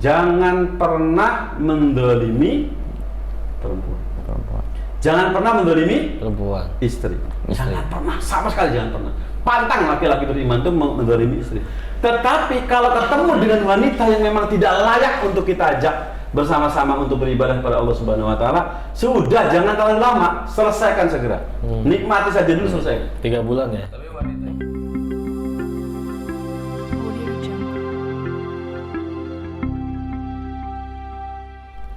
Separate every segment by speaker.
Speaker 1: Jangan pernah mendolimi perempuan. Jangan pernah mendolimi
Speaker 2: perempuan.
Speaker 1: Istri. Jangan pernah, sama sekali jangan pernah. Pantang laki-laki beriman itu mendolimi istri. Tetapi kalau ketemu dengan wanita yang memang tidak layak untuk kita ajak bersama-sama untuk beribadah kepada Allah Subhanahu Wa Taala, sudah, jangan terlalu lama, selesaikan segera. Nikmati saja dulu, selesai.
Speaker 2: 3 bulan ya.
Speaker 1: Tapi wanita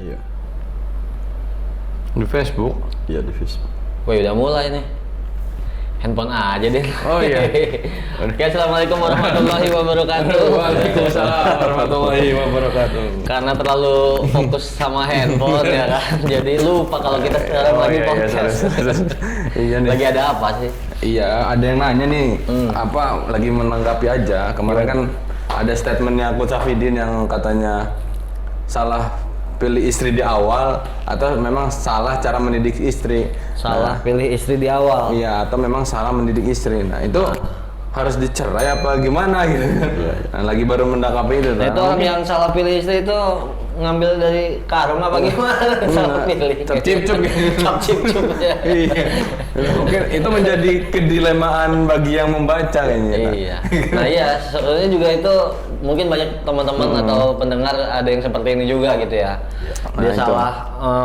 Speaker 1: iya.
Speaker 3: Di Facebook?
Speaker 1: Iya, di Facebook.
Speaker 2: Woi, udah mulai nih. Handphone aja deh.
Speaker 3: Oh iya.
Speaker 2: Oke, assalamualaikum warahmatullahi wabarakatuh.
Speaker 3: Waalaikumsalam warahmatullahi wabarakatuh.
Speaker 2: Karena terlalu fokus sama handphone ya kan, jadi lupa kalau kita sekarang lagi podcast.
Speaker 3: Iya nih.
Speaker 2: Lagi ada apa sih?
Speaker 3: Iya, ada yang nanya nih, apa lagi menanggapi aja. Kemarin kan ada statementnya Coach Hafidin yang katanya salah pilih istri di awal atau memang salah cara mendidik istri.
Speaker 2: Salah pilih istri di awal.
Speaker 3: Iya, atau memang salah mendidik istri. Nah, itu harus dicerai apa gimana gitu. Nah, lagi baru mendakapi itu.
Speaker 2: Nah, itu orang yang salah pilih istri itu ngambil dari karung apa gimana? Salah pilih.
Speaker 3: Tercipcup gitu.
Speaker 2: Tercipcup ya.
Speaker 3: Iya. Mungkin itu menjadi kedilemaan bagi yang membaca kayaknya.
Speaker 2: Iya. Nah iya, sebenarnya juga itu mungkin banyak teman-teman atau pendengar ada yang seperti ini juga gitu ya. Dia
Speaker 3: Nah,
Speaker 2: salah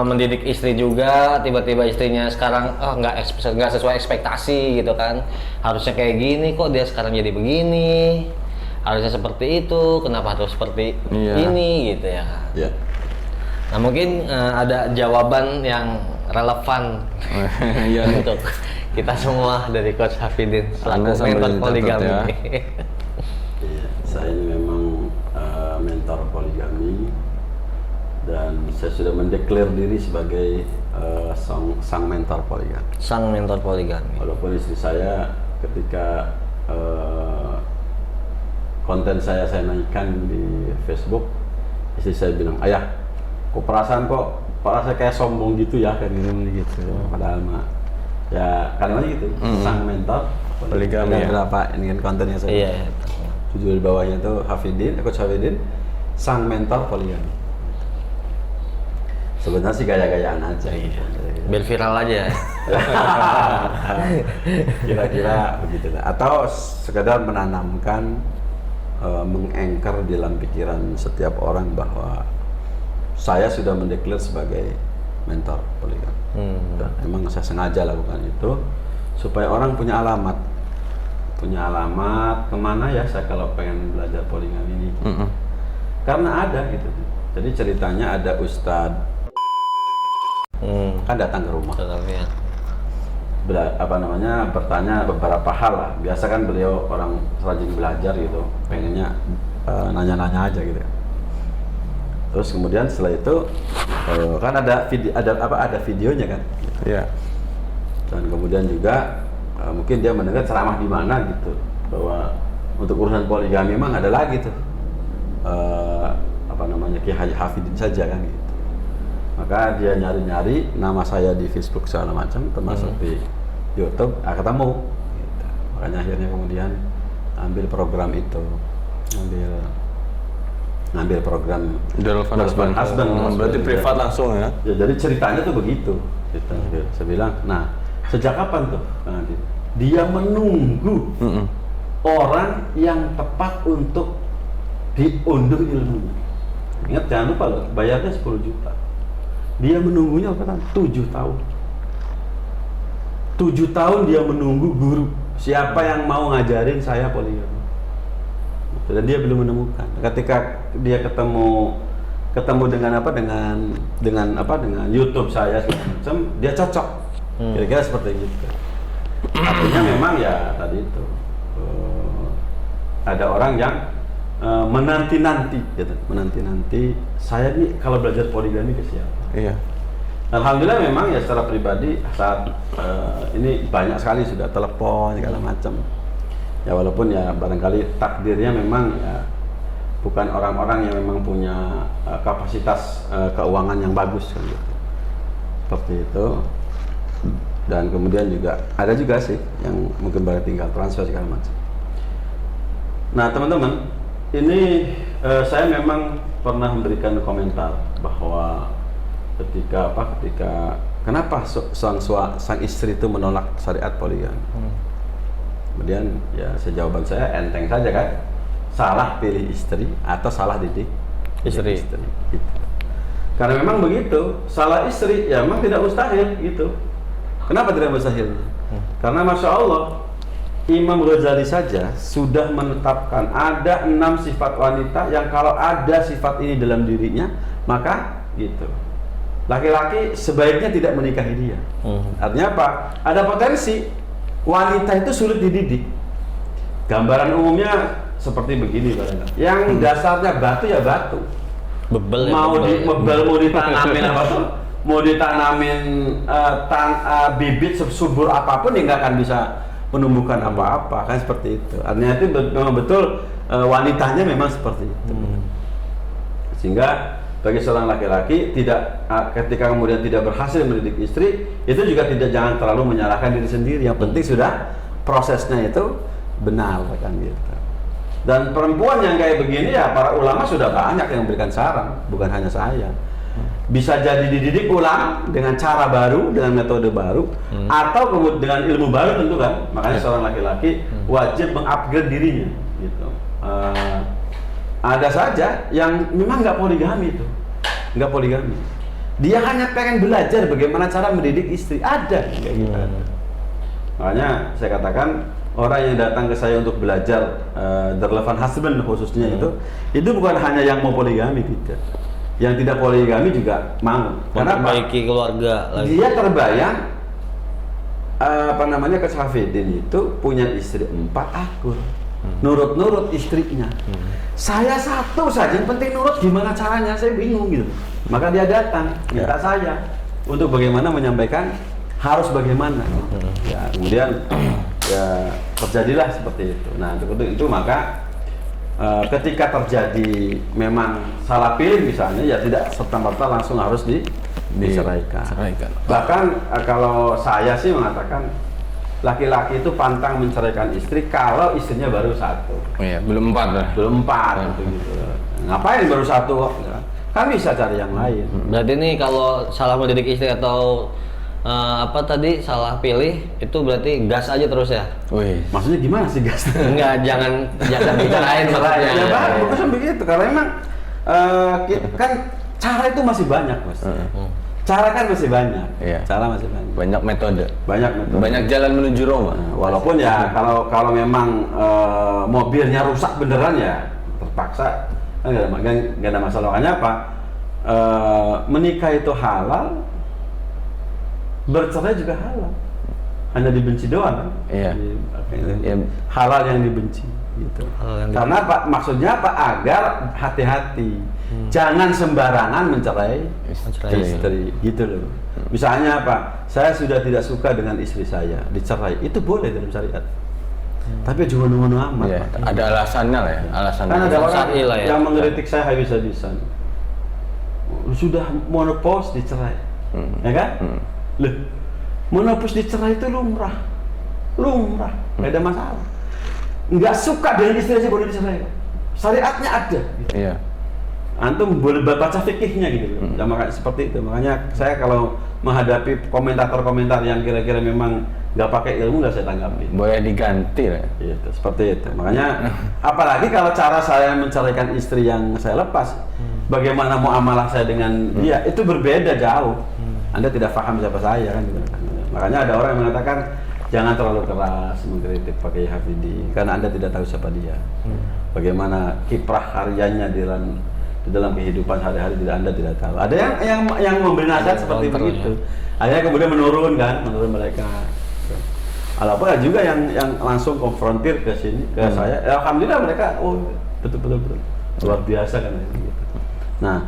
Speaker 2: mendidik istri juga, tiba-tiba istrinya sekarang nggak sesuai ekspektasi gitu kan. Harusnya kayak gini, kok dia sekarang jadi begini. Harusnya seperti itu, kenapa harus seperti ini gitu ya.
Speaker 1: Iya.
Speaker 2: Nah mungkin ada jawaban yang relevan untuk kita semua dari Coach Hafidin selaku mentor poligami.
Speaker 3: Ya.
Speaker 1: Iya, saya ini memang mentor poligami dan saya sudah mendeklar diri sebagai sang mentor poligami.
Speaker 2: Sang mentor poligami.
Speaker 1: Walaupun istri saya ketika konten saya naikkan di Facebook, istri saya bilang, ayah, kok perasaan kok saya kayak sombong gitu ya, kayak gitu. Padahal mah ya kalimatnya gitu, sang mentor
Speaker 3: poligami ya.
Speaker 1: Berapa ini kan kontennya saya.
Speaker 2: Iya.
Speaker 1: Judul di bawahnya itu Coach Hafidin, sang mentor poligami. Sebenarnya sih gaya-gayaan aja. Gitu.
Speaker 2: Biar viral aja ya.
Speaker 1: Kira-kira begitu. Atau sekedar menanamkan mengengker dalam pikiran setiap orang bahwa saya sudah mendeklar sebagai mentor poligami. Dan emang saya sengaja lakukan itu supaya orang punya alamat kemana ya saya kalau pengen belajar poligami ini. Karena ada gitu. Jadi ceritanya ada Ustadz kan datang ke rumah. Bertanya beberapa hal lah. Biasa kan beliau orang rajin belajar gitu, pengennya nanya-nanya aja gitu. Terus kemudian setelah itu kan ada videonya kan.
Speaker 3: Iya.
Speaker 1: Dan kemudian juga mungkin dia mendengar ceramah di mana gitu bahwa untuk urusan poligami memang ada lagi tuh Ki Haji Hafidin saja kan gitu. Maka dia nyari-nyari nama saya di Facebook segala macam, termasuk di YouTube, ketemu. Gitu. Makanya akhirnya kemudian ambil program itu, ngambil program
Speaker 3: Dolphin Husband. Berarti privat langsung ya?
Speaker 1: Ya, jadi ceritanya tuh begitu. Gitu. Saya bilang, nah sejak kapan tuh? Dia menunggu orang yang tepat untuk diunduh ilmunya. Ingat, jangan lupa loh, bayarnya 10 juta. Dia menunggunya berapa tahun? 7 tahun. 7 tahun dia menunggu guru. Siapa yang mau ngajarin saya poligami? Dan dia belum menemukan. Ketika dia ketemu dengan YouTube saya semacam, dia cocok. Kira-kira seperti itu. Artinya memang ya tadi itu ada orang yang menanti-nanti saya nih kalau belajar poligami ke siapa?
Speaker 3: Iya.
Speaker 1: Alhamdulillah memang ya secara pribadi saat ini banyak sekali sudah telepon segala macam. Ya walaupun ya barangkali takdirnya memang ya bukan orang-orang yang memang punya kapasitas keuangan yang bagus kan gitu. Seperti itu. Dan kemudian juga ada juga sih yang mungkin baru tinggal transfer segala macam. Nah teman-teman, ini saya memang pernah memberikan komentar bahwa ketika kenapa sang istri itu menolak syariat poligami. Kemudian ya jawaban saya enteng saja kan, salah pilih istri atau salah didik
Speaker 2: Istri.
Speaker 1: gitu. Karena memang begitu, salah istri ya memang tidak mustahil gitu. Kenapa tidak mustahil? Karena Masya Allah, Imam Ghazali saja sudah menetapkan ada 6 sifat wanita yang kalau ada sifat ini dalam dirinya, maka gitu. Laki-laki sebaiknya tidak menikahi dia. Artinya apa? Ada potensi wanita itu sulit dididik. Gambaran umumnya seperti begini, yang dasarnya batu ya batu.
Speaker 2: Bebel ya,
Speaker 1: Mau
Speaker 2: bebel ya.
Speaker 1: mau ditanamin apa tuh? Mau ditanamin bibit subur apapun ya nggak akan bisa menumbuhkan apa-apa, kan seperti itu. Artinya itu memang betul wanitanya memang seperti itu. Sehingga bagi seorang laki-laki ketika kemudian tidak berhasil mendidik istri, itu juga jangan terlalu menyalahkan diri sendiri. Yang penting sudah prosesnya itu benar kan gitu. Dan perempuan yang kayak begini ya para ulama sudah banyak yang memberikan saran, bukan hanya saya. Bisa jadi dididik ulang dengan cara baru, dengan metode baru, atau kemudian dengan ilmu baru tentu kan. Makanya seorang laki-laki wajib mengupgrade dirinya gitu. Ada saja yang memang nggak poligami itu, nggak poligami. Dia hanya pengen belajar bagaimana cara mendidik istri. Ada kayak gitu. Makanya saya katakan orang yang datang ke saya untuk belajar the relevant husband khususnya itu bukan hanya yang mau poligami, tidak. Yang tidak poligami juga mau. Karena
Speaker 2: memperbaiki keluarga lagi.
Speaker 1: Dia terbayang Coach Hafidin itu punya istri 4 akur. Nurut-nurut istrinya. Saya satu saja, yang penting nurut, gimana caranya saya bingung gitu. Maka dia datang minta saya untuk bagaimana menyampaikan harus bagaimana. Ya, kemudian ya terjadilah seperti itu. Nah, untuk itu maka ketika terjadi memang salah pilih misalnya, ya tidak serta-merta langsung harus diceraikan. Bahkan kalau saya sih mengatakan laki-laki itu pantang menceraikan istri kalau istrinya baru 1.
Speaker 3: Iya, belum 4 lah.
Speaker 1: Belum 4 gitu. Ngapain baru 1? Kan bisa cari yang lain.
Speaker 2: Berarti nih kalau salah mendidik istri atau salah pilih itu berarti gas aja terus ya?
Speaker 3: Wih.
Speaker 1: Maksudnya gimana sih gas?
Speaker 2: Enggak, jangan bicarain maksudnya.
Speaker 1: Ya bagus begitu, karena memang kan cara itu masih banyak, Mas. Cara kan masih banyak.
Speaker 3: Iya.
Speaker 1: Cara masih banyak.
Speaker 3: Banyak metode. Banyak jalan menuju Roma.
Speaker 1: Nah, walaupun ya kalau memang mobilnya rusak beneran ya terpaksa kan nggak ada masalah. Makanya apa? Menikah itu halal, bercerai juga halal. Hanya dibenci doang kan?
Speaker 3: Iya.
Speaker 1: Halal yang dibenci gitu. Karena apa? Maksudnya apa? Agar hati-hati. Jangan sembarangan mencerai istri gitu loh. Misalnya apa? Saya sudah tidak suka dengan istri saya, dicerai. Itu boleh dalam syariat. Tapi jangan ngono amat.
Speaker 3: Iya, ada alasannya lah ya, alasannya.
Speaker 1: Kan ada orang
Speaker 2: ya.
Speaker 1: yang mengkritik saya habis-habisan. Sudah monopause dicerai. Ya kan? Loh, monopause dicerai itu lumrah. Nggak ada masalah. Nggak suka dengan istri saya boleh dicerai. Syariatnya ada. Gitu.
Speaker 3: Iya.
Speaker 1: Antum boleh baca fikihnya gitu. Makanya seperti itu. Makanya saya kalau menghadapi komentar-komentar yang kira-kira memang nggak pakai ilmu, nggak saya tanggapi.
Speaker 3: Boleh diganti lah.
Speaker 1: Gitu, seperti itu. Makanya apalagi kalau cara saya menceraikan istri yang saya lepas, bagaimana muamalah saya dengan dia itu berbeda jauh. Anda tidak paham siapa saya kan gitu. Makanya ada orang yang mengatakan jangan terlalu keras mengkritik Pak Kiai Hafidi karena Anda tidak tahu siapa dia. Bagaimana kiprah karyanya di dalam kehidupan sehari-hari Anda tidak tahu. Ada yang memberi nasihat seperti begitu. Akhirnya kemudian menurun mereka. Walaupun ada juga yang langsung konfrontir ke sini ke saya. Ya, alhamdulillah mereka betul luar biasa kan gitu. Nah,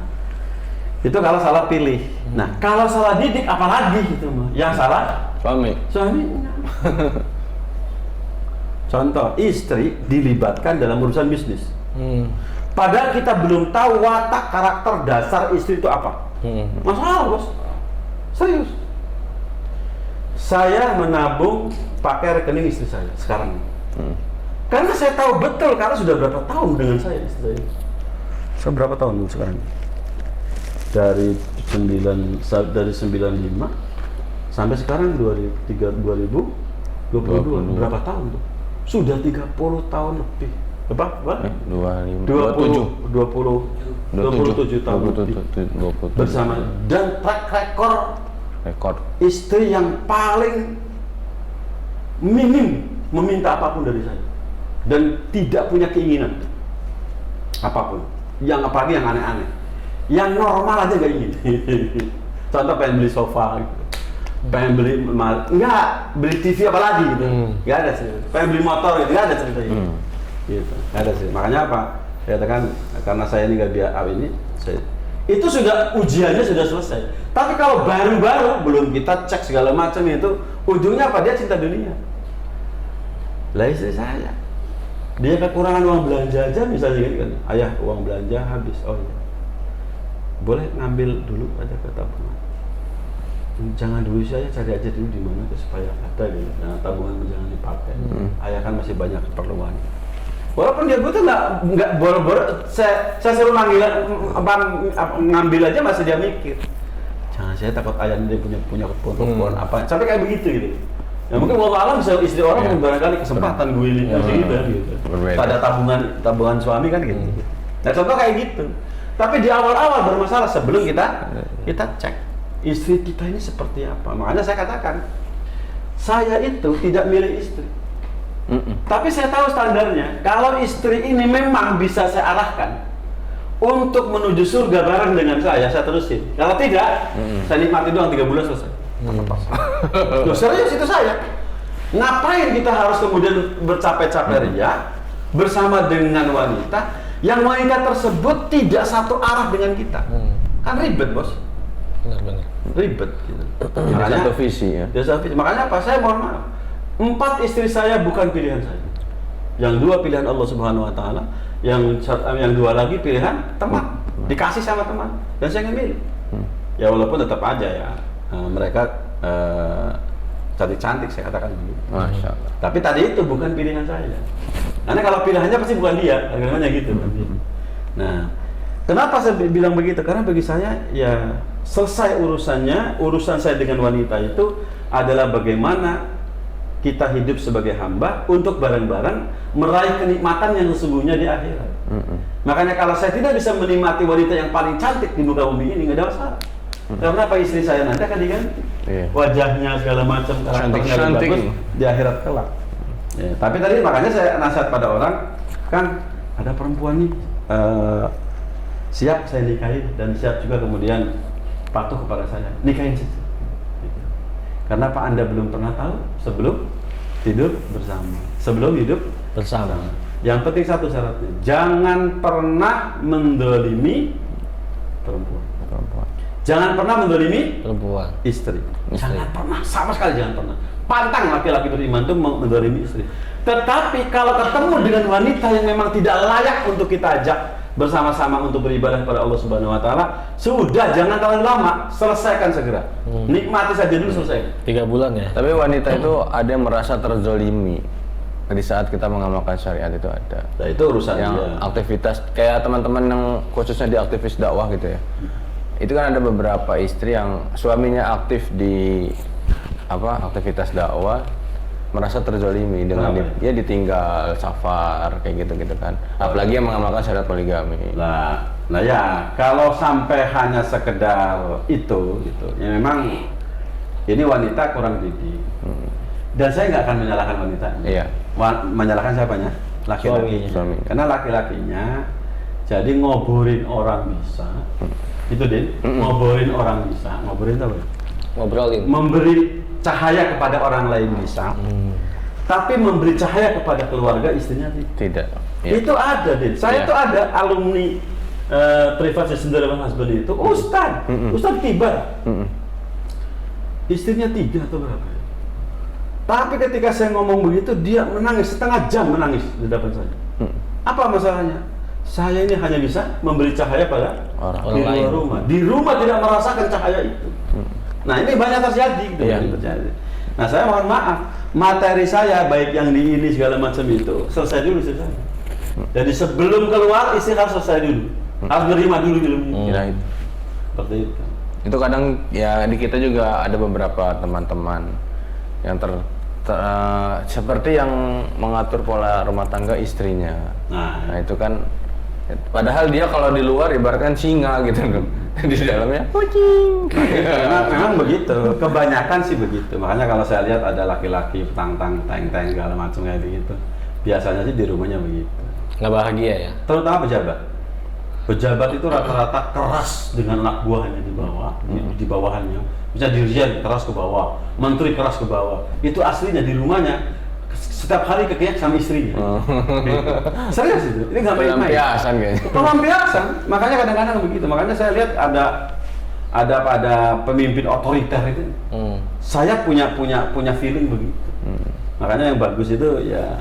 Speaker 1: itu kalau salah pilih. Nah, kalau salah didik apalagi gitu mah. Yang salah suaminya. Contoh, istri dilibatkan dalam urusan bisnis. Padahal kita belum tahu watak karakter dasar istri itu apa. Masalah, Bos. Serius. Saya menabung pakai rekening istri saya sekarang. Karena saya tahu betul, karena sudah berapa tahun dengan saya istri saya. Saya berapa tahun sekarang? Dari 95 sampai sekarang 2022 berapa tahun tuh? Sudah 30 tahun lebih. Berapa? 27 tahun lebih. Bersama dan track record istri yang paling minim meminta apapun dari saya dan tidak punya keinginan apapun, yang apalagi yang aneh-aneh, yang normal aja gak ingin. Contoh pengen beli sofa gitu, pengen beli enggak, beli TV apalagi gitu, nggak ada sih. Pengen beli motor gitu, nggak ada ceritanya. Gitu, nggak ada sih. Makanya apa? Saya katakan karena saya ini nggak biar ini, itu sudah ujiannya sudah selesai. Tapi kalau baru-baru belum kita cek segala macam itu, ujungnya apa? Dia cinta dunia. Lah istri saya, dia kekurangan uang belanja aja misalnya kan, ayah uang belanja habis, oh iya, boleh ngambil dulu aja ke tabungan. Jangan dulu saya cari aja dulu di mana supaya ada gitu. Nah, tabungan jangan dipakai. Ayah kan masih banyak keperluan. Walaupun dia butuh nggak boro-boro, saya suruh ngambil aja masih dia mikir. Jangan, saya takut ayah dia punya keperluan apa, sampai kayak begitu gitu. Ya mungkin wallahualam bisa istri orang yang barangkali kesempatan gue ini gitu. Pada tabungan suami kan gitu. Nah contoh kayak gitu. Tapi di awal-awal bermasalah sebelum kita cek istri kita ini seperti apa. Makanya saya katakan saya itu tidak milih istri. Tapi saya tahu standarnya. Kalau istri ini memang bisa saya arahkan untuk menuju surga bareng dengan saya terusin. Kalau tidak, saya nikmati doang 3 bulan selesai. Loh, serius itu saya. Ngapain kita harus kemudian bercapek-capek ria bersama dengan wanita yang wanita tersebut tidak satu arah dengan kita? Kan ribet, Bos.
Speaker 2: Benar-benar.
Speaker 1: Ribet gitu.
Speaker 3: Makanya satu visi ya.
Speaker 1: Makanya apa? Saya mohon maaf. 4 istri saya bukan pilihan saya. Yang 2 pilihan Allah Subhanahu wa taala, yang 2 lagi pilihan teman. Dikasih sama teman dan saya nggak milih. Ya walaupun tetap aja ya. Mereka cantik-cantik saya katakan begitu.
Speaker 3: Masya Allah.
Speaker 1: Tapi tadi itu bukan pilihan saya. Karena kalau pilihannya pasti bukan dia, namanya gitu. Nah, kenapa saya bilang begitu? Karena bagi saya ya selesai urusan saya dengan wanita itu adalah bagaimana kita hidup sebagai hamba untuk bareng-bareng meraih kenikmatan yang sesungguhnya di akhirat. Makanya kalau saya tidak bisa menikmati wanita yang paling cantik di muka bumi ini, nggak ada masalah. Karena apa istri saya nanti akan diganti, wajahnya segala macam karakternya bagus di akhirat kelak. Ya, tapi tadi makanya saya nasihat pada orang, kan ada perempuan nih siap saya nikahi dan siap juga kemudian patuh kepada saya, nikahin saja. Gitu. Karena apa Anda belum pernah tahu sebelum hidup bersama, Yang penting satu syaratnya, jangan pernah mendolimi perempuan. Jangan pernah mendolimi
Speaker 2: Perempuan.
Speaker 1: istri. Jangan pernah, sama sekali jangan pernah. Pantang laki-laki beriman itu mendolimi istri. Tetapi kalau ketemu dengan wanita yang memang tidak layak untuk kita ajak bersama-sama untuk beribadah kepada Allah Subhanahu wa taala, sudah jangan terlalu lama, selesaikan segera. Nikmati saja dulu, selesai.
Speaker 2: 3 bulan ya.
Speaker 3: Tapi wanita itu ada yang merasa terzolimi di saat kita mengamalkan syariat itu ada.
Speaker 1: Nah, itu urusan
Speaker 3: yang
Speaker 1: dia.
Speaker 3: aktivitas kayak teman-teman yang khususnya di aktivis dakwah gitu ya. Itu kan ada beberapa istri yang suaminya aktif di aktivitas dakwah merasa terzolimi dengan dia ditinggal safar kayak gitu kan. Apalagi yang mengamalkan syariat poligami.
Speaker 1: Nah ya kalau sampai hanya sekedar itu gitu, ya memang ini wanita kurang didik. Dan saya nggak akan menyalahkan wanita.
Speaker 3: Iya.
Speaker 1: Menyalahkan siapanya? Laki-laki.
Speaker 3: Suaminya.
Speaker 1: Karena laki-lakinya jadi ngoborin orang bisa. Itu Din, ngoborin orang bisa. Ngoborin apa?
Speaker 2: Ngobrolin.
Speaker 1: Memberi cahaya kepada orang lain bisa. Tapi memberi cahaya kepada keluarga istrinya
Speaker 3: Tidak. Ya.
Speaker 1: Itu ada, Din. Saya itu ada alumni Privat Sendiri Husband itu Ustadz Kibar. Istrinya 3 atau berapa? Tapi ketika saya ngomong begitu, dia menangis setengah jam menangis di depan saya. Apa masalahnya? Saya ini hanya bisa memberi cahaya pada
Speaker 2: orang
Speaker 1: di
Speaker 2: lain.
Speaker 1: luar rumah. Di rumah tidak merasakan cahaya itu. Nah ini banyak terjadi. Gitu,
Speaker 3: Iya.
Speaker 1: terjadi. Nah saya mohon maaf, materi saya baik yang di ini segala macam itu selesai dulu selesai. Jadi sebelum keluar istri harus selesai dulu, harus menerima dulu ilmunya.
Speaker 3: Kira itu.
Speaker 1: Seperti itu.
Speaker 3: Itu kadang ya di kita juga ada beberapa teman-teman yang seperti yang mengatur pola rumah tangga istrinya. Nah itu kan, padahal dia kalau di luar ibaratkan singa gitu kan, di dalamnya kucing.
Speaker 1: Memang begitu, kebanyakan sih begitu. Makanya kalau saya lihat ada laki-laki tang-tang, teng-teng segala macam kayak begitu, biasanya sih di rumahnya begitu.
Speaker 2: Nggak bahagia ya?
Speaker 1: Terutama pejabat. Pejabat itu rata-rata keras dengan anak buahnya di bawah, di bawahannya. Bisa dirjen keras ke bawah, menteri keras ke bawah. Itu aslinya di rumahnya setiap hari kekiak sama istrinya. Serius itu. Ini nggak main-main.
Speaker 3: Pelampiasan kayaknya.
Speaker 1: Pelampiasan. Makanya kadang-kadang begitu. Makanya saya lihat ada pada pemimpin otoriter itu. Saya punya feeling begitu. Makanya yang bagus itu ya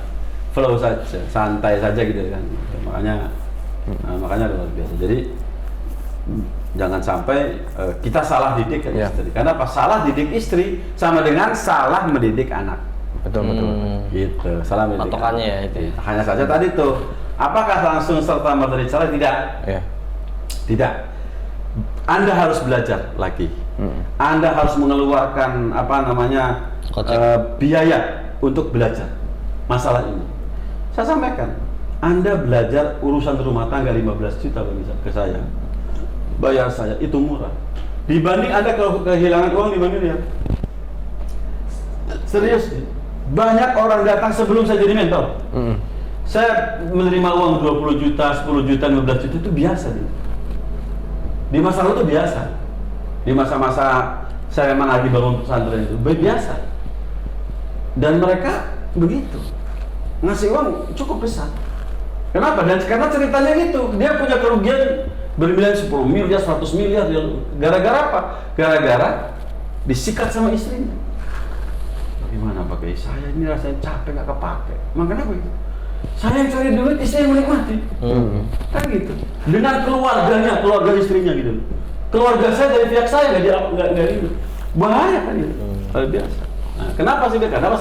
Speaker 1: flow saja, santai saja gitu kan. Makanya luar biasa. Jadi jangan sampai kita salah didik kan istri. Karena pas salah didik istri sama dengan salah mendidik anak.
Speaker 3: Betul.
Speaker 1: Gitu. Salah mendidik.
Speaker 2: Patokannya ya itu.
Speaker 1: Hanya saja tadi tuh, apakah langsung serta merta dicerai? Tidak.
Speaker 3: Ya.
Speaker 1: Tidak. Anda harus belajar lagi. Anda harus mengeluarkan biaya untuk belajar masalah ini. Saya sampaikan, Anda belajar urusan rumah tangga 15 juta ke saya. Bayar saya itu murah dibanding Anda kalau kehilangan uang 5 miliar. Serius, banyak orang datang sebelum saya jadi mentor. Saya menerima uang 20 juta, 10 juta, 15 juta itu biasa. Di masa lalu itu biasa. Di masa-masa saya memang lagi bangun pesantren itu biasa. Dan mereka begitu ngasih uang cukup besar. Kenapa? Dan karena ceritanya gitu, dia punya kerugian bermiliar 10 miliar, 100 miliar. Gara-gara apa? Gara-gara disikat sama istrinya. Bagaimana pakai? Saya ini rasanya capek gak kepake. Makanya begitu. Saya yang cari duit, istri yang menikmati. Kan gitu. Dengan keluarganya, keluarga istrinya gitu. Keluarga saya dari pihak saya nggak gitu. Bahaya kan itu. Hal biasa. Nah, kenapa sih? Karena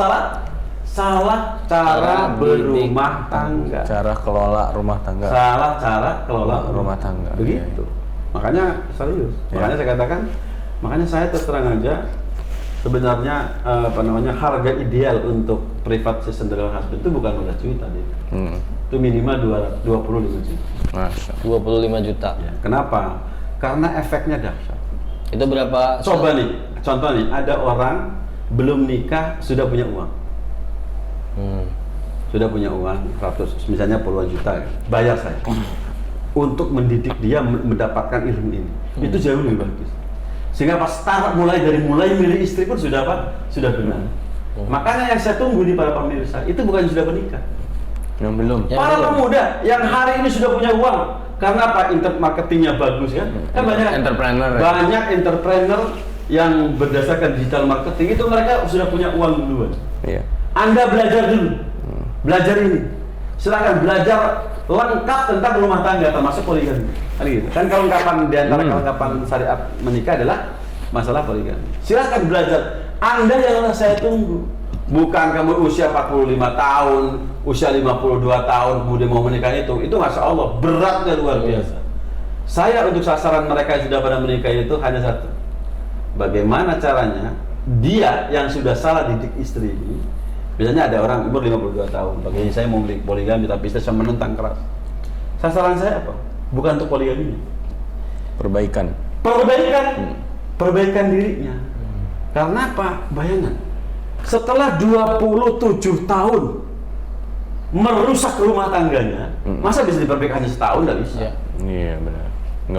Speaker 1: salah cara berumah tangga.
Speaker 3: Cara kelola rumah tangga.
Speaker 1: Salah cara kelola
Speaker 3: rumah tangga.
Speaker 1: Begitu. Makanya serius. Makanya saya katakan, makanya saya terus terang aja sebenarnya harga ideal untuk private seasonal husband itu bukan 15 juta deh. Itu minimal 25 juta.
Speaker 3: Masya.
Speaker 2: 25 juta.
Speaker 1: Ya, kenapa? Karena efeknya dahsyat.
Speaker 2: Itu berapa?
Speaker 1: Coba nih, contoh nih, ada orang belum nikah sudah punya uang. Sudah punya uang misalnya puluhan juta, bayar saya untuk mendidik dia mendapatkan ilmu ini. Itu jauh lebih bagus. Sehingga pas start mulai milih istri pun sudah sudah benar. Makanya yang saya tunggu di para pemirsa itu bukan sudah menikah,
Speaker 3: yang belum.
Speaker 1: Para pemuda yang hari ini sudah punya uang. Karena apa? Marketingnya bagus kan? Kan banyak entrepreneur yang berdasarkan digital marketing itu mereka sudah punya uang duluan.
Speaker 3: Iya.
Speaker 1: Anda belajar dulu, belajar ini. Silakan belajar lengkap tentang rumah tangga termasuk poligami. Kan kelengkapan di antara kelengkapan syariat menikah adalah masalah poligami. Silakan belajar. Anda yang saya tunggu. Bukan kamu usia 45 tahun, usia 52 tahun kemudian mau menikah itu Masya Allah beratnya luar biasa. Saya untuk sasaran mereka yang sudah pada menikah itu hanya satu. Bagaimana caranya dia yang sudah salah didik istri ini. Biasanya ada orang umur 52 tahun, bagaimana saya mau poligami tapi istri saya menentang keras. Sasaran saya apa? Bukan untuk poligami. Perbaikan dirinya. Karena apa? Bayangan. Setelah 27 tahun merusak rumah tangganya, masa bisa diperbaiki hanya setahun? Tidak bisa.
Speaker 3: Iya benar.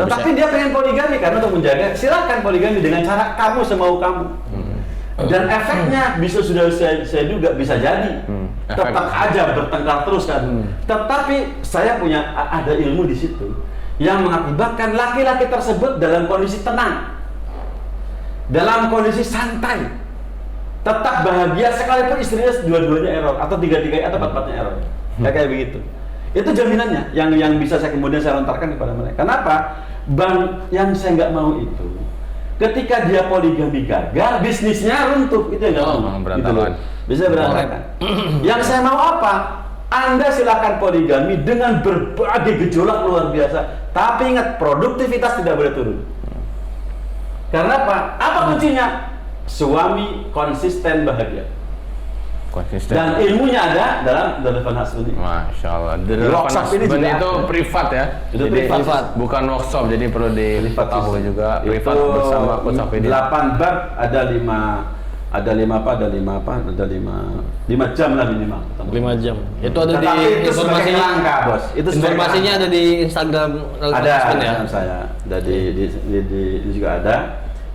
Speaker 1: Tetapi dia pengen poligami karena untuk menjaga. Silakan poligami dengan cara kamu semau kamu. Dan efeknya sudah saya juga bisa jadi. Tetap aja bertengkar terus kan. Tetapi saya punya ada ilmu di situ yang mengakibatkan laki-laki tersebut dalam kondisi tenang, dalam kondisi santai, tetap bahagia sekalipun istrinya dua-duanya error atau tiga-tiganya atau empat-empatnya error. Kayak begitu. Itu jaminannya yang bisa kemudian saya lontarkan kepada mereka. Kenapa? Bang, yang saya nggak mau itu ketika dia poligami gagal, bisnisnya runtuh. Itu yang gampang.
Speaker 3: berantakan.
Speaker 1: Bisa berantakan. Yang saya mau apa? Anda silakan poligami dengan berbagai gejolak luar biasa. Tapi ingat, produktivitas tidak boleh turun. Karena apa? Apa kuncinya? Suami konsisten bahagia.
Speaker 3: Konsisten.
Speaker 1: Dan ilmunya ada dalam The Relevant Husband ini.
Speaker 3: Masya Allah. The
Speaker 1: Di
Speaker 3: Relevant
Speaker 1: workshop ini
Speaker 3: Husband
Speaker 1: juga
Speaker 3: itu
Speaker 1: ada.
Speaker 3: privat ya?
Speaker 1: Itu
Speaker 3: Jadi
Speaker 1: privat.
Speaker 3: bukan workshop, jadi perlu diketahui juga. Privat
Speaker 1: Itu
Speaker 3: bersama Coach Safidin.
Speaker 1: 8 bab, ada 5 jam lah minimal.
Speaker 2: 5 jam. Itu ada di
Speaker 1: Tetapi itu sebagai
Speaker 2: informasinya.
Speaker 1: kerangka, Bos. Itu sebagai
Speaker 2: Informasinya ada di Instagram
Speaker 1: ada
Speaker 2: Husband ya.
Speaker 1: saya. Ada di juga ada.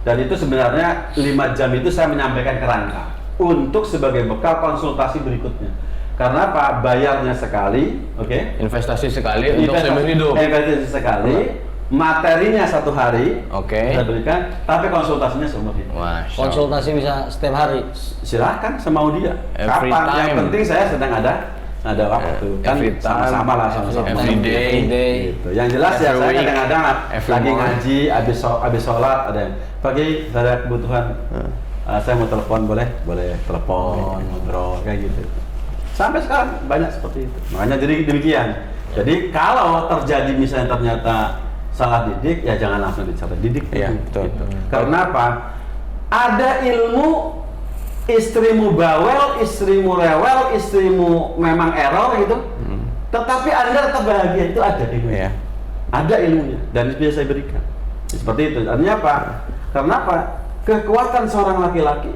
Speaker 1: Dan itu sebenarnya 5 jam itu saya menyampaikan kerangka untuk sebagai bekal konsultasi berikutnya. Karena apa? Bayarnya sekali, oke?
Speaker 3: Investasi sekali untuk seumur hidup.
Speaker 1: Investasi sekali, materinya 1 hari,
Speaker 3: Oke.
Speaker 1: kita berikan, tapi konsultasinya seumur hidup.
Speaker 3: Masya Allah.
Speaker 2: Konsultasi bisa setiap hari.
Speaker 1: Silahkan semau dia.
Speaker 3: Every
Speaker 1: Kapan? Yang
Speaker 3: time.
Speaker 1: penting saya sedang ada waktu. Kan
Speaker 3: Every time.
Speaker 1: sama-sama lah, sama-sama.
Speaker 3: Every day.
Speaker 1: Gitu. Yang jelas ya
Speaker 3: Every
Speaker 1: saya
Speaker 3: week.
Speaker 1: kadang-kadang
Speaker 3: Every
Speaker 1: lagi
Speaker 3: month.
Speaker 1: ngaji, habis sholat ada yang pagi saya ada kebutuhan, saya mau telepon boleh telepon ngobrol kayak gitu. Sampai sekarang banyak seperti itu. Makanya jadi demikian. Jadi kalau terjadi misalnya ternyata salah didik, ya jangan langsung dicerai, didik
Speaker 3: Iya,
Speaker 1: dulu,
Speaker 3: betul.
Speaker 1: gitu. Karena apa? Ada ilmu istrimu bawel, istrimu rewel, istrimu memang error gitu. Tetapi Anda tetap bahagia, itu ada ilmunya.
Speaker 3: Iya.
Speaker 1: Ada ilmunya dan itu bisa saya berikan. Seperti itu. Artinya apa? Karena apa? Kekuatan seorang laki-laki,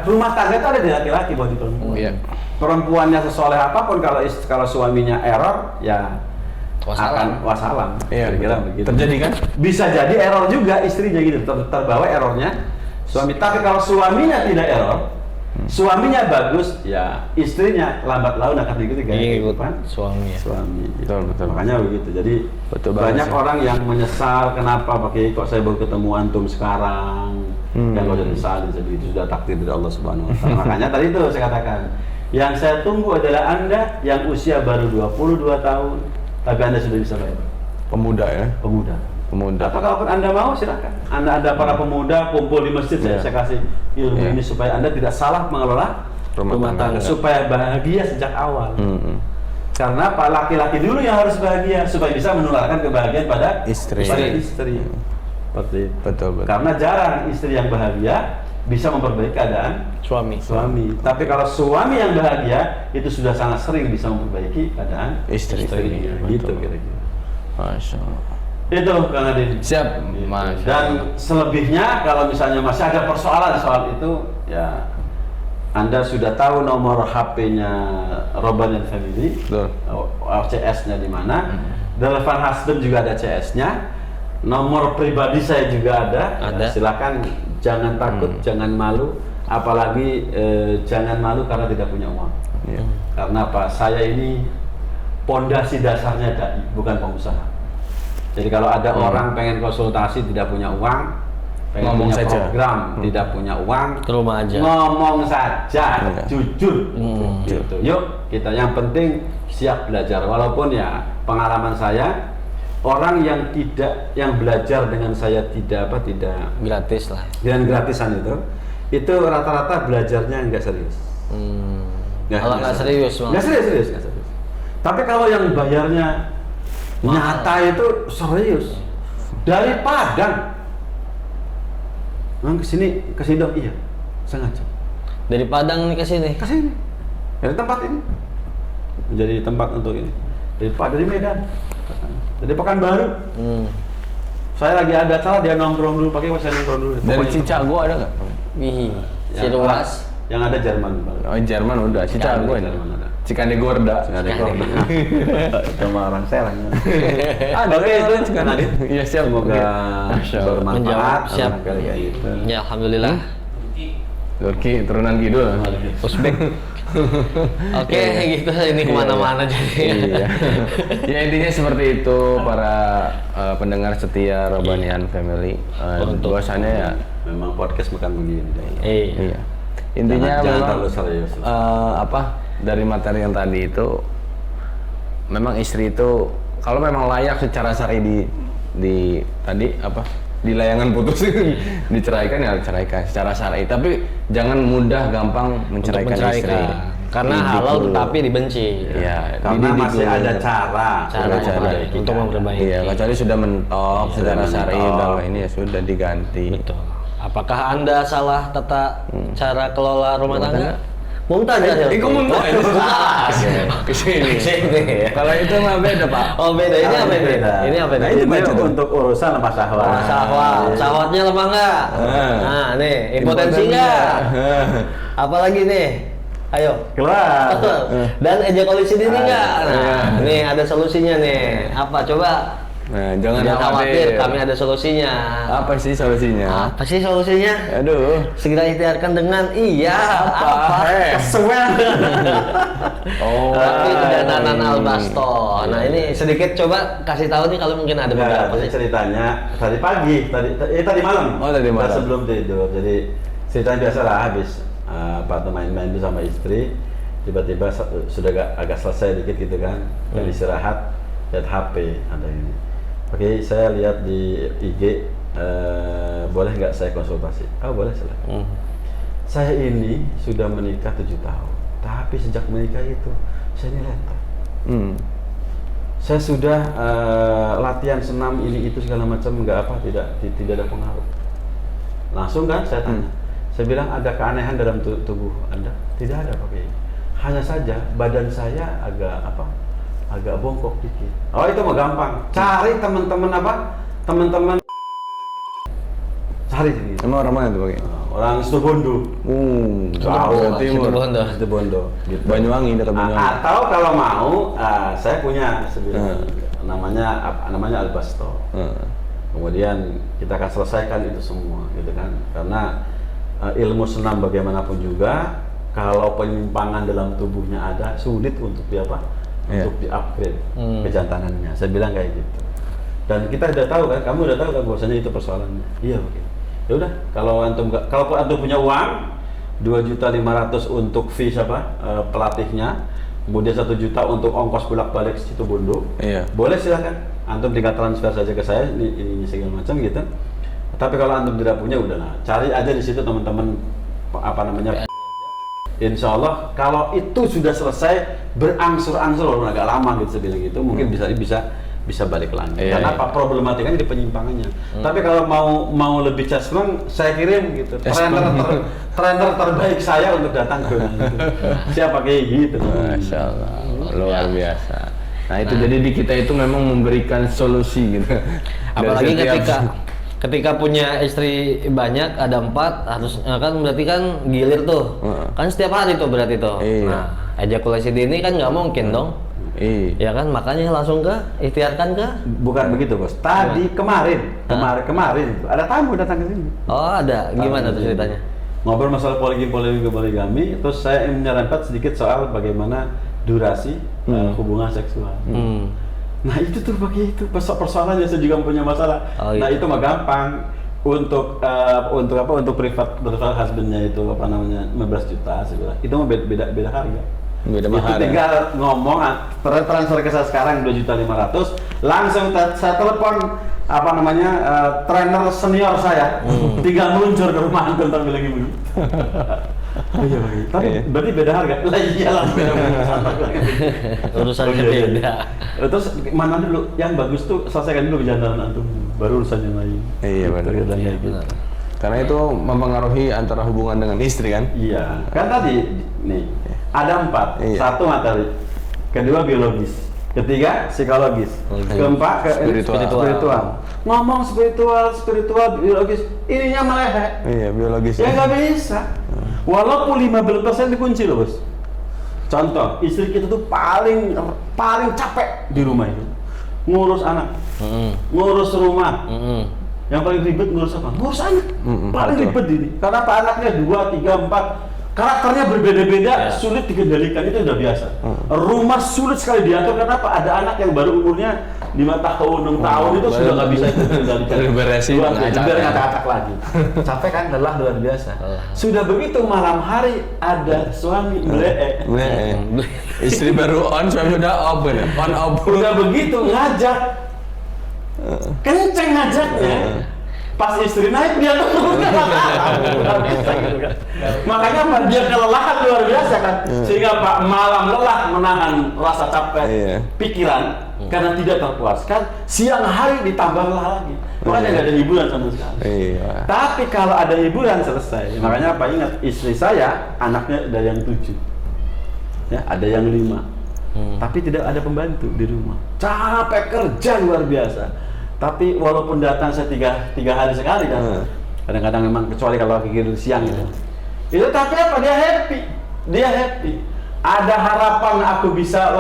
Speaker 1: rumah tangga itu ada di laki-laki, bukan di perempuan.
Speaker 3: Iya.
Speaker 1: Perempuannya sesoleh apapun, kalau suaminya error, ya akan wassalam.
Speaker 3: Iya,
Speaker 1: Kira-kira
Speaker 3: betul.
Speaker 1: begitu.
Speaker 3: Terjadi kan?
Speaker 1: Bisa jadi error juga istrinya gitu, terbawa errornya suami. Tapi kalau suaminya tidak error, suaminya bagus, ya istrinya lambat laun akan diikuti gaya
Speaker 2: Ikut
Speaker 1: kehidupan
Speaker 2: suami ya.
Speaker 1: suami.
Speaker 3: Betul, betul.
Speaker 1: Makanya begitu. Jadi
Speaker 3: Betul banget
Speaker 1: banyak
Speaker 3: sih.
Speaker 1: orang yang menyesal kenapa pakai kok saya baru ketemu antum sekarang. Dan kalau jadi salin itu sudah takdir dari Allah Subhanahu wa taala. Makanya tadi itu saya katakan, yang saya tunggu adalah Anda yang usia baru 22 tahun tapi Anda sudah bisa bayar.
Speaker 3: Pemuda ya?
Speaker 1: Pemuda.
Speaker 3: Pemuda.
Speaker 1: Atau kalaupun Anda mau silakan. Anda para pemuda kumpul di masjid,
Speaker 3: Iya.
Speaker 1: saya kasih ilmu
Speaker 3: Iya.
Speaker 1: ini supaya Anda tidak salah mengelola rumah tangga, supaya bahagia sejak awal. Karena Pak laki-laki dulu yang harus bahagia supaya bisa menularkan kebahagiaan pada
Speaker 3: Istri.
Speaker 1: istri. Seperti itu.
Speaker 3: Betul, betul.
Speaker 1: Karena jarang istri yang bahagia bisa memperbaiki keadaan
Speaker 2: Suami.
Speaker 1: suami. Tapi kalau suami yang bahagia itu sudah sangat sering bisa memperbaiki keadaan
Speaker 3: Istri.
Speaker 1: istrinya. Gitu
Speaker 3: Betul.
Speaker 1: kira-kira.
Speaker 3: Masya Allah.
Speaker 1: Itu Kang Adin.
Speaker 3: Siap.
Speaker 1: Gitu.
Speaker 3: Masya
Speaker 1: Dan
Speaker 3: Allah.
Speaker 1: selebihnya kalau misalnya masih ada persoalan soal itu, ya Anda sudah tahu nomor HP-nya Roban and Family,
Speaker 3: Betul.
Speaker 1: CS-nya di mana. The Relevant Husband juga ada CS-nya. Nomor pribadi saya juga ada.
Speaker 2: Ada.
Speaker 1: Silakan, jangan takut, jangan malu, apalagi jangan malu karena tidak punya uang.
Speaker 3: Iya.
Speaker 1: Karena apa? Saya ini pondasi dasarnya dai, bukan pengusaha. Jadi kalau ada orang pengen konsultasi tidak punya uang, pengen
Speaker 3: Ngomong
Speaker 1: punya
Speaker 3: saja.
Speaker 1: program tidak punya uang,
Speaker 2: Ke rumah aja.
Speaker 1: ngomong saja,
Speaker 3: Iya.
Speaker 1: jujur. Gitu. Yuk, kita yang penting siap belajar. Walaupun ya pengalaman saya, orang yang belajar dengan saya tidak
Speaker 2: Gratis lah.
Speaker 1: dengan gratisan itu rata-rata belajarnya enggak serius.
Speaker 2: Kalau nggak serius, Bang.
Speaker 1: Nggak serius. Tapi kalau yang bayarnya nyata itu serius. Dari Padang. Ke sini dong, iya. Sengaja.
Speaker 2: Dari Padang nih ke sini.
Speaker 1: Ke sini. Dari tempat ini. Menjadi tempat untuk ini. Dari Medan. Dari Pekanbaru. Saya lagi ada acara, dia nongkrong dulu, pakai saya nongkrong dulu.
Speaker 3: Dari
Speaker 1: Pokoknya
Speaker 3: Cicago ada nggak?
Speaker 2: Wih,
Speaker 1: yang-
Speaker 2: Ciruas.
Speaker 1: Yang ada Jerman.
Speaker 3: Oh, Jerman udah. Cicago ini.
Speaker 1: Jerman ada.
Speaker 3: Cikande Gorda.
Speaker 1: Ada sama orang Serang.
Speaker 3: Ada
Speaker 1: Oke,
Speaker 3: kan
Speaker 1: itu
Speaker 3: Cikande.
Speaker 1: Adin.
Speaker 3: Iya, siap.
Speaker 1: Semoga
Speaker 3: Masya Allah.
Speaker 1: bermanfaat.
Speaker 2: Menjawab, siap.
Speaker 1: Barangkali kayak gitu.
Speaker 2: Ya, alhamdulillah.
Speaker 3: Turki, turunan Kidul.
Speaker 2: Uzbek. Oke, gitu ini kemana-mana jadi.
Speaker 3: Iya. Ya intinya seperti itu para pendengar setia Robanian Family. Bahwasannya ya
Speaker 1: Memang podcast bukan begini.
Speaker 3: iya. Intinya
Speaker 1: Jangan
Speaker 3: memang
Speaker 1: terlalu serius.
Speaker 3: dari materi yang tadi itu memang istri itu kalau memang layak secara syar'i di tadi di layangan putusin diceraikan ya ceraikan secara syar'i, tapi jangan mudah gampang menceraikan istri.
Speaker 2: Karena halal tetapi dibenci.
Speaker 3: Iya,
Speaker 1: Karena
Speaker 3: dididik
Speaker 1: masih
Speaker 3: dulu.
Speaker 1: ada cara
Speaker 2: untuk memperbaiki.
Speaker 3: Iya, kecuali sudah mentok secara
Speaker 1: sudah
Speaker 3: syar'i
Speaker 1: mentok.
Speaker 3: udah ini ya sudah diganti.
Speaker 2: Betul. Apakah Anda salah tata cara kelola rumah tangga? Mumtaz ya?
Speaker 3: Itu muntah itu salah. Kesini. Kalau itu mah beda Pak.
Speaker 2: Oh beda, ini apa ini? Ini apa
Speaker 1: Nah,
Speaker 2: ini?
Speaker 1: itu untuk urusan apa syahwat.
Speaker 2: Syahwatnya lemah nggak? Nah nih, impotensi nggak? Apalagi nih? Ayo.
Speaker 1: Keluar.
Speaker 2: Dan ejakulasi dini nggak? Nah, nih ada solusinya nih. Apa? Coba.
Speaker 3: Nah, jangan
Speaker 2: khawatir, kami ada solusinya.
Speaker 3: Apa sih solusinya?
Speaker 2: Apa sih solusinya?
Speaker 3: Aduh.
Speaker 2: Segera ikhtiarkan dengan apa?
Speaker 1: Kesuwen.
Speaker 3: Oh.
Speaker 2: Tapi kedanaan albasto. Nah ini sedikit coba kasih tahu nih kalau mungkin ada beberapa
Speaker 1: Jadi
Speaker 2: sih.
Speaker 1: ceritanya tadi pagi, tadi malam.
Speaker 3: Oh, tadi malam.
Speaker 1: Sebelum tidur. Jadi ceritanya biasa lah habis main-main itu sama istri, tiba-tiba sudah agak selesai dikit gitu kan, dan istirahat, lihat HP ada ini. Oke, saya lihat di IG, boleh nggak saya konsultasi? Oh boleh silakan. Saya ini sudah menikah 7 tahun, tapi sejak menikah itu saya ini lentang. Saya sudah latihan senam ini itu segala macam tidak ada pengaruh. Langsung kan saya tanya, saya bilang ada keanehan dalam tubuh Anda? Tidak ada pakai ini. Hanya saja badan saya agak bongkok dikit. Oh itu mah gampang. Cari teman-teman cari sini.
Speaker 3: Emang orang mana tuh pakai?
Speaker 1: Orang Situbondo.
Speaker 3: Jawa Timur.
Speaker 1: Situbondo. Gitu.
Speaker 3: Banyuwangi dekat Banyuwangi.
Speaker 1: Atau kalau mau, saya punya namanya Albasto. Kemudian kita akan selesaikan itu semua, gitu kan? Karena ilmu senam bagaimanapun juga, kalau penyimpangan dalam tubuhnya ada, sulit untuk untuk di-upgrade kejantanannya. Saya bilang kayak gitu. Dan kita udah tahu kan, kamu udah tahu kan bahwasanya itu persoalannya. Iya, oke. Ya udah, kalau antum punya uang 2.500.000 untuk fee pelatihnya, kemudian 1 juta untuk ongkos bolak-balik situ Bondo.
Speaker 3: Iya.
Speaker 1: Boleh silakan. Antum tinggal transfer saja ke saya ini segala macam gitu. Tapi kalau antum tidak punya udahlah, cari aja di situ teman-teman Insya Allah kalau itu sudah selesai berangsur-angsur walaupun agak lama gitu saya bilang gitu, mungkin bisa balik lagi.
Speaker 3: Iya,
Speaker 1: Karena apa problematikanya di penyimpangannya. Tapi kalau mau lebih jasmang, saya kirim gitu. Trainer terbaik saya untuk datang ke siapa kayak gitu.
Speaker 3: Masya Allah, luar biasa. Nah itu jadi di kita itu memang memberikan solusi gitu.
Speaker 2: Apalagi ketika punya istri banyak, ada 4, harus kan berarti kan gilir tuh. Kan setiap hari tuh berarti tuh.
Speaker 3: Iya.
Speaker 2: Nah, ejakulasi dini kan nggak mungkin dong.
Speaker 3: Iya.
Speaker 2: Ya kan, makanya langsung ikhtiarkan
Speaker 1: Bukan begitu bos. Tadi kemarin ada tamu datang ke sini.
Speaker 2: Oh ada, gimana tuh ceritanya?
Speaker 1: Ngobrol masalah poligami, terus saya menyarankan sedikit soal bagaimana durasi hubungan seksual. Nah itu tuh pakai itu persoalannya, saya juga punya masalah. Nah itu mah gampang untuk privat husbandnya itu 15 juta saya bilang. Itu mah beda harga.
Speaker 3: Beda
Speaker 1: Itu
Speaker 3: mahal.
Speaker 1: tinggal ngomong transfer ke saya sekarang 2.500.000, langsung saya telepon trainer senior saya, tinggal meluncur ke rumah antum bilang gini. Oh iya, tapi berarti beda harga. Lah iyalah beda.
Speaker 2: Urusannya beda.
Speaker 1: Terus mana dulu yang bagus tuh selesaikan dulu kejantanan antum, baru urusan yang lain.
Speaker 3: Iya benar.
Speaker 1: Gitu.
Speaker 3: Karena itu mempengaruhi antara hubungan dengan istri kan?
Speaker 1: Iya, kan tadi nih ada 4,
Speaker 3: Iya.
Speaker 1: 1 materi, kedua biologis, ketiga psikologis, keempat spiritual. Ngomong spiritual, biologis, ininya melehek.
Speaker 3: Iya biologis.
Speaker 1: Ya nggak bisa. Walaupun 15% dikunci loh bos. Contoh, istri kita tuh paling capek di rumah itu, ngurus anak, ngurus rumah. Yang paling ribet ngurus apa? Ngurus anak. Paling ribet ini. Karena anaknya 2, 3, 4. Karakternya berbeda-beda, sulit dikendalikan, itu udah biasa. Rumah sulit sekali diatur, karena apa? Ada anak yang baru umurnya 5 tahun, 6 tahun, itu sudah nggak bisa dikendalikan.
Speaker 3: Beresin,
Speaker 1: biar ngacak lagi. Capek kan, lelah luar biasa. Sudah begitu malam hari ada suami meleek.
Speaker 3: Istri baru on, suami udah off kan? On off.
Speaker 1: Udah begitu ngajak, kenceng ngajaknya. pas istri naik dia turun. Luar biasa gitu kan. Makanya apa? Dia kelelahan luar biasa kan. Sehingga Pak malam lelah menahan rasa capek pikiran karena tidak terpuaskan, siang hari ditambah lelah lagi. Makanya nggak ada hiburan sama sekali. Tapi kalau ada hiburan selesai. Makanya apa? Ingat, istri saya anaknya ada yang 7, ya ada yang 5. Tapi tidak ada pembantu di rumah. Capek kerja luar biasa. Tapi walaupun datang saya tiga hari sekali kan, kadang-kadang memang kecuali kalau kikir siang gitu. Itu tapi apa? Dia happy. Ada harapan aku bisa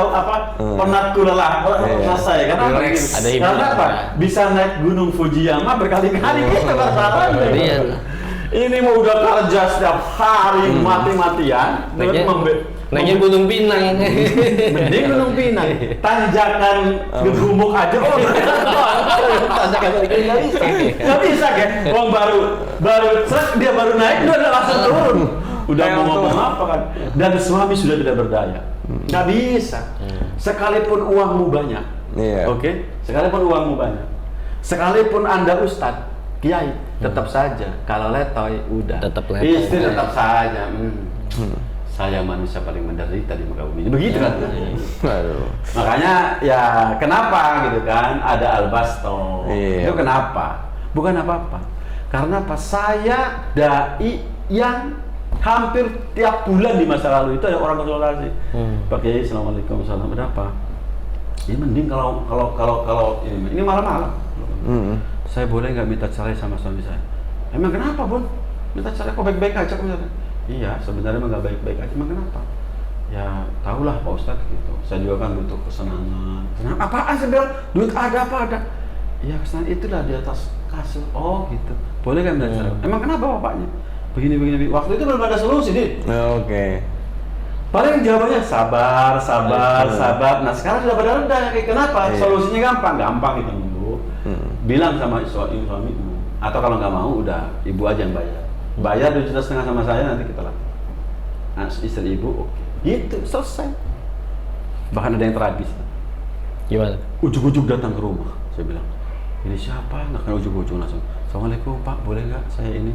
Speaker 1: penatku lelah selesai karena
Speaker 2: ada hiburan.
Speaker 1: karena apa? Bisa naik Gunung Fujiyama berkali-kali gitu masalahnya. Ini mau udah kerja setiap hari mati-matian,
Speaker 2: naiknya Gunung Pinang.
Speaker 1: Mending Gunung Pinang, tanjakan Gebumuk aja. Tanjakan nggak bisa kan? Wong baru dia baru naik, dia udah langsung turun. Udah mau ngomong apa kan? Dan suami sudah tidak berdaya, nggak bisa. Sekalipun uangmu banyak, oke? Sekalipun uangmu banyak, sekalipun Anda ustadz, kiai, tetap saja kalau letoy udah.
Speaker 2: Tetap letoy.
Speaker 1: Istri tetap saja. Saya manusia paling menderita di muka bumi. Begitu kan? Makanya ya kenapa gitu kan? Ada albasto. Itu kenapa? Bukan apa-apa. Karena apa? Saya dai yang hampir tiap bulan di masa lalu itu ada orang konsultasi. Pak Kiai, assalamualaikum, salam, ada apa? Ini mending kalau ini malam-malam. Saya boleh nggak minta cerai sama suami saya? Emang kenapa, Bun? Minta cerai kok baik-baik aja misalnya? Iya, sebenarnya nggak baik-baik aja. Emang kenapa? Ya, tahulah Pak Ustadz gitu. Saya juga kan butuh kesenangan. Kesenangan apaan? Saya bilang, duit ada apa ada? Iya, kesenangan itulah di atas kasur. Oh gitu. Boleh nggak minta cerai? Emang kenapa bapaknya? Begini. Waktu itu belum ada solusi, Dit.
Speaker 3: Oke.
Speaker 1: Paling jawabannya sabar. Nah sekarang sudah pada reda. Kenapa? Solusinya gampang itu dulu. Bilang sama suamimu. Atau kalau nggak mau, udah ibu aja yang bayar. Bayar 2,5 juta sama saya, nanti kita lakukan. Nah, istri ibu, oke. Gitu, selesai. Bahkan ada yang tragis.
Speaker 2: Gimana?
Speaker 1: Ujuk-ujuk datang ke rumah. Saya bilang, ini siapa? Nggak kenal ujuk-ujuk langsung. Assalamualaikum Pak, boleh nggak saya ini?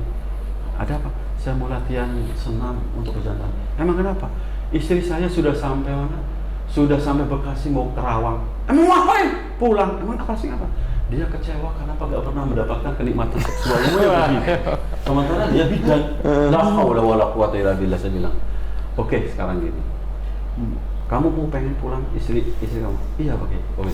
Speaker 1: Ada apa? Saya mau latihan senam untuk berjalan. Emang kenapa? Istri saya sudah sampai mana? Sudah sampai Bekasi mau Kerawang. Emang mau ngapain? Pulang. Emang apa sih apa? Dia kecewa karena nggak pernah mendapatkan kenikmatan seksualnya. Sementara dia bidan. La haula wala quwata illa billah. Saya bilang, oke, sekarang gini. Kamu mau pengen pulang istri kamu? Iya Pak. Oke,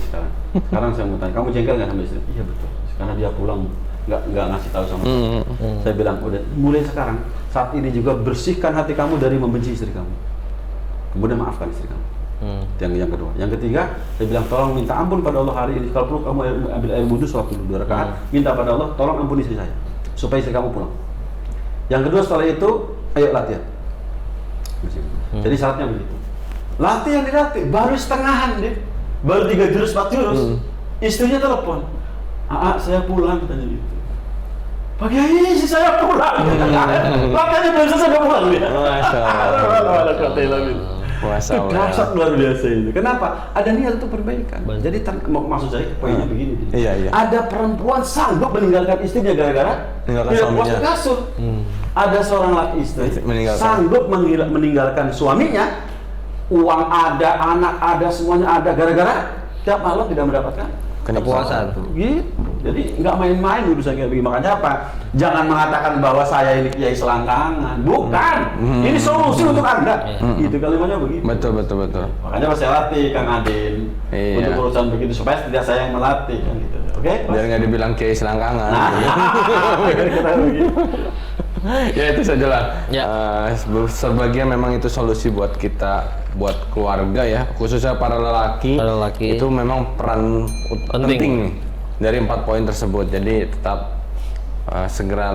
Speaker 1: sekarang saya mau tanya, kamu jengkel nggak sama istri? Iya betul. Karena dia pulang nggak ngasih tahu sama saya. Saya bilang, udah mulai sekarang, saat ini juga bersihkan hati kamu dari membenci istri kamu. Kemudian maafkan istri kamu. Yang kedua. Yang ketiga, saya bilang tolong minta ampun pada Allah hari ini. Kalau perlu kamu ambil air wudhu sholat dulu 2 rakaat. Minta pada Allah, tolong ampuni istri saya supaya istri kamu pulang. Yang kedua setelah itu, ayo latihan. Jadi syaratnya begitu. Latihan dilatih, baru setengahan deh. Baru 3 jurus 4 jurus. Istrinya telepon. Saya pulang katanya gitu. Pak Kiai, saya pulang. Makanya belum selesai pulang dia.
Speaker 3: Masya Allah.
Speaker 1: Dahsyat luar biasa itu. Kenapa? Ada niat untuk perbaikan. Jadi maksud saya poinnya begini.
Speaker 3: Iya.
Speaker 1: Ada perempuan sanggup meninggalkan istrinya gara-gara dia puas kasur. Ada seorang laki istri sanggup meninggalkan suaminya. Uang ada, anak ada, semuanya ada. Gara-gara tiap malam tidak mendapatkan
Speaker 2: kepuasan.
Speaker 1: Gitu. Jadi nggak main-main urusan kayak begini. Makanya apa? Jangan mengatakan bahwa saya ini kiai selangkangan. Bukan. Ini solusi untuk Anda. Gitu kalimatnya begitu.
Speaker 3: Betul.
Speaker 1: Makanya saya latih Kang Adin untuk urusan begitu supaya tidak saya yang melatih kan gitu. Oke?
Speaker 3: Biar nggak dibilang kiai selangkangan. Ya itu sajalah. Sebagian memang itu solusi buat kita, buat keluarga ya, khususnya para lelaki. Itu memang peran penting nih dari 4 poin tersebut. Jadi tetap segera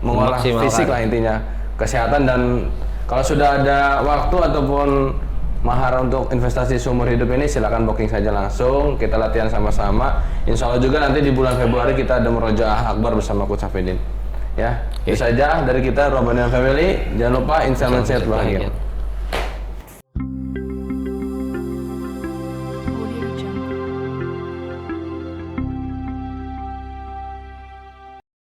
Speaker 3: mengolah fisik lah intinya, kesehatan, dan kalau sudah ada waktu ataupun mahar untuk investasi seumur hidup ini, silakan booking saja langsung, kita latihan sama-sama. Insya Allah juga nanti di bulan Februari kita ada Murojaah Akbar bersama Coach Safidin. Ya, itu saja dari kita Robanian Family. Jangan lupa Instagram sehat bahagia.